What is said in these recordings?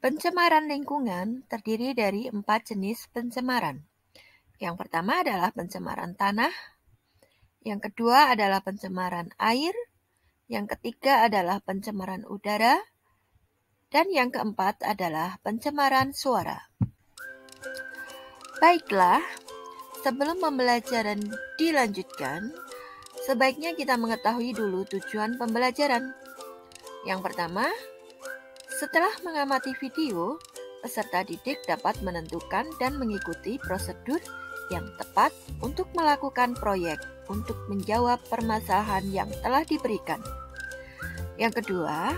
Pencemaran lingkungan terdiri dari 4 jenis pencemaran. Yang pertama adalah pencemaran tanah, yang kedua adalah pencemaran air, yang ketiga adalah pencemaran udara, dan yang keempat adalah pencemaran suara. Baiklah, sebelum pembelajaran dilanjutkan, sebaiknya kita mengetahui dulu tujuan pembelajaran. Yang pertama, setelah mengamati video, peserta didik dapat menentukan dan mengikuti prosedur yang tepat untuk melakukan proyek untuk menjawab permasalahan yang telah diberikan. Yang kedua,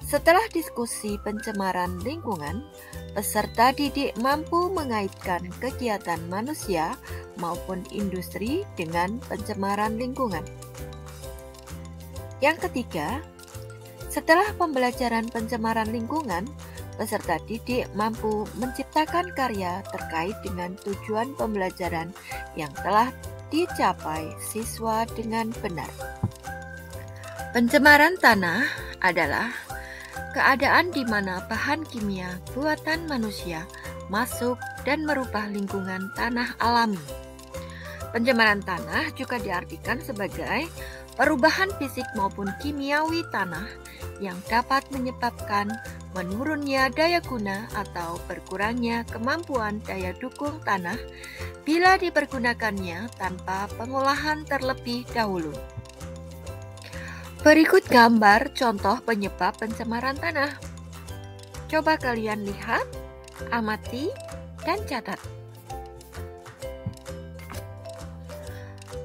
setelah diskusi pencemaran lingkungan, peserta didik mampu mengaitkan kegiatan manusia maupun industri dengan pencemaran lingkungan. Yang ketiga, setelah pembelajaran pencemaran lingkungan, peserta didik mampu menciptakan karya terkait dengan tujuan pembelajaran yang telah dicapai siswa dengan benar. Pencemaran tanah adalah keadaan di mana bahan kimia buatan manusia masuk dan merubah lingkungan tanah alami. Pencemaran tanah juga diartikan sebagai perubahan fisik maupun kimiawi tanah yang dapat menyebabkan menurunnya daya guna atau berkurangnya kemampuan daya dukung tanah bila dipergunakannya tanpa pengolahan terlebih dahulu. Berikut gambar contoh penyebab pencemaran tanah. Coba kalian lihat, amati, dan catat.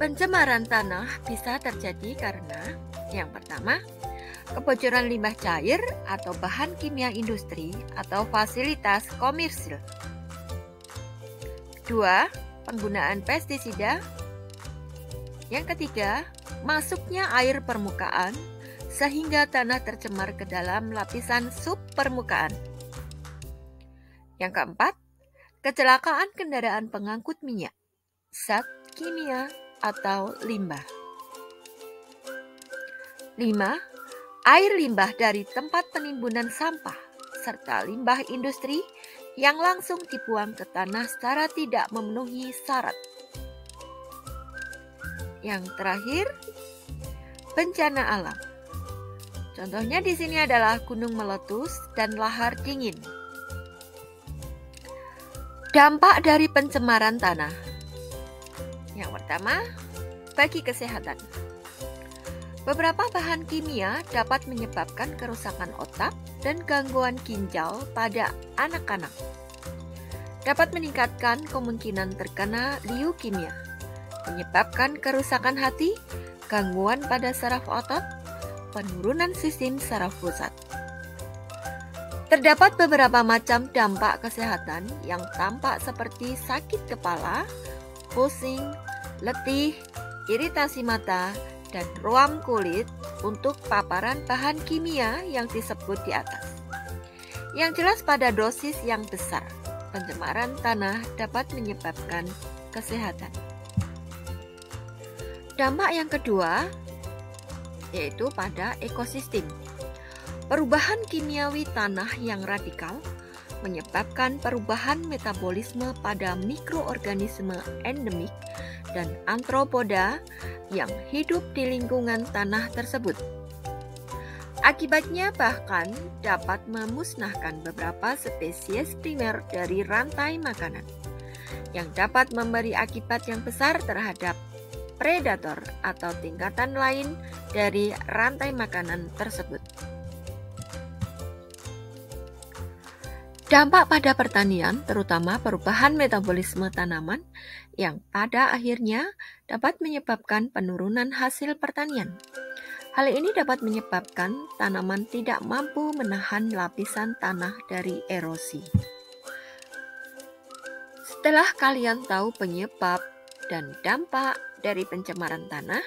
Pencemaran tanah bisa terjadi karena yang pertama, kebocoran limbah cair atau bahan kimia industri atau fasilitas komersil. 2. Penggunaan pestisida. Yang ketiga, masuknya air permukaan sehingga tanah tercemar ke dalam lapisan subpermukaan. Yang keempat, kecelakaan kendaraan pengangkut minyak, zat kimia atau limbah. 5. Air limbah dari tempat penimbunan sampah serta limbah industri yang langsung dibuang ke tanah secara tidak memenuhi syarat. Yang terakhir, bencana alam. Contohnya di sini adalah gunung meletus dan lahar dingin. Dampak dari pencemaran tanah. Yang pertama, bagi kesehatan. Beberapa bahan kimia dapat menyebabkan kerusakan otak dan gangguan ginjal pada anak-anak. Dapat meningkatkan kemungkinan terkena leukemia, menyebabkan kerusakan hati, gangguan pada saraf otot, penurunan sistem saraf pusat. Terdapat beberapa macam dampak kesehatan yang tampak seperti sakit kepala, pusing, letih, iritasi mata, dan ruam kulit untuk paparan bahan kimia yang disebut di atas. Yang jelas pada dosis yang besar, pencemaran tanah dapat menyebabkan kesehatan. Dampak yang kedua yaitu pada ekosistem. Perubahan kimiawi tanah yang radikal menyebabkan perubahan metabolisme pada mikroorganisme endemik dan antropoda yang hidup di lingkungan tanah tersebut. Akibatnya bahkan dapat memusnahkan beberapa spesies primer dari rantai makanan, yang dapat memberi akibat yang besar terhadap predator atau tingkatan lain dari rantai makanan tersebut. Dampak pada pertanian, terutama perubahan metabolisme tanaman yang pada akhirnya dapat menyebabkan penurunan hasil pertanian. Hal ini dapat menyebabkan tanaman tidak mampu menahan lapisan tanah dari erosi. Setelah kalian tahu penyebab dan dampak dari pencemaran tanah,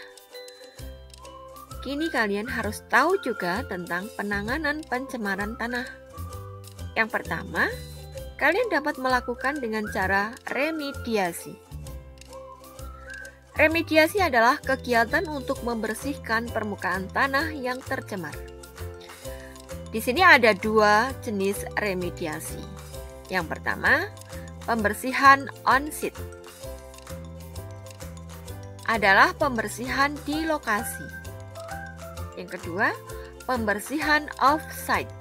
kini kalian harus tahu juga tentang penanganan pencemaran tanah. Yang pertama, kalian dapat melakukan dengan cara remediasi. Remediasi adalah kegiatan untuk membersihkan permukaan tanah yang tercemar. Di sini ada dua jenis remediasi. Yang pertama, pembersihan on-site adalah pembersihan di lokasi. Yang kedua, pembersihan off-site,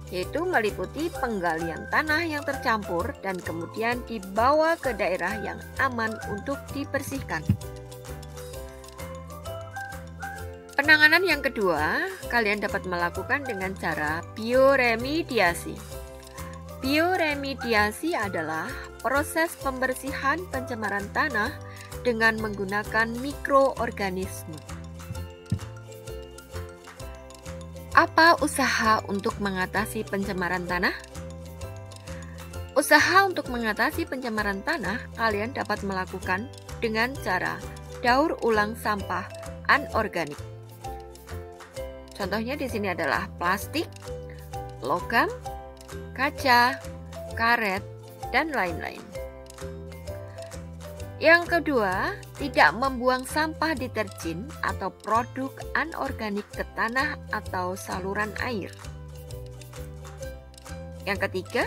yaitu meliputi penggalian tanah yang tercampur dan kemudian dibawa ke daerah yang aman untuk dibersihkan. Penanganan yang kedua, kalian dapat melakukan dengan cara bioremediasi. Bioremediasi adalah proses pembersihan pencemaran tanah dengan menggunakan mikroorganisme. Apa usaha untuk mengatasi pencemaran tanah? Usaha untuk mengatasi pencemaran tanah kalian dapat melakukan dengan cara daur ulang sampah anorganik. Contohnya di sini adalah plastik, logam, kaca, karet, dan lain-lain. Yang kedua, tidak membuang sampah deterjen atau produk anorganik ke tanah atau saluran air. Yang ketiga,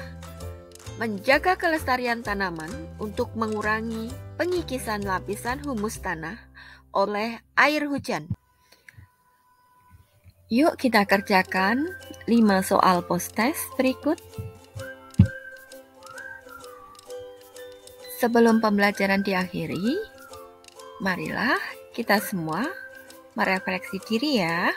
menjaga kelestarian tanaman untuk mengurangi pengikisan lapisan humus tanah oleh air hujan. Yuk kita kerjakan 5 soal post-test berikut. Sebelum pembelajaran diakhiri, marilah kita semua merefleksi diri ya.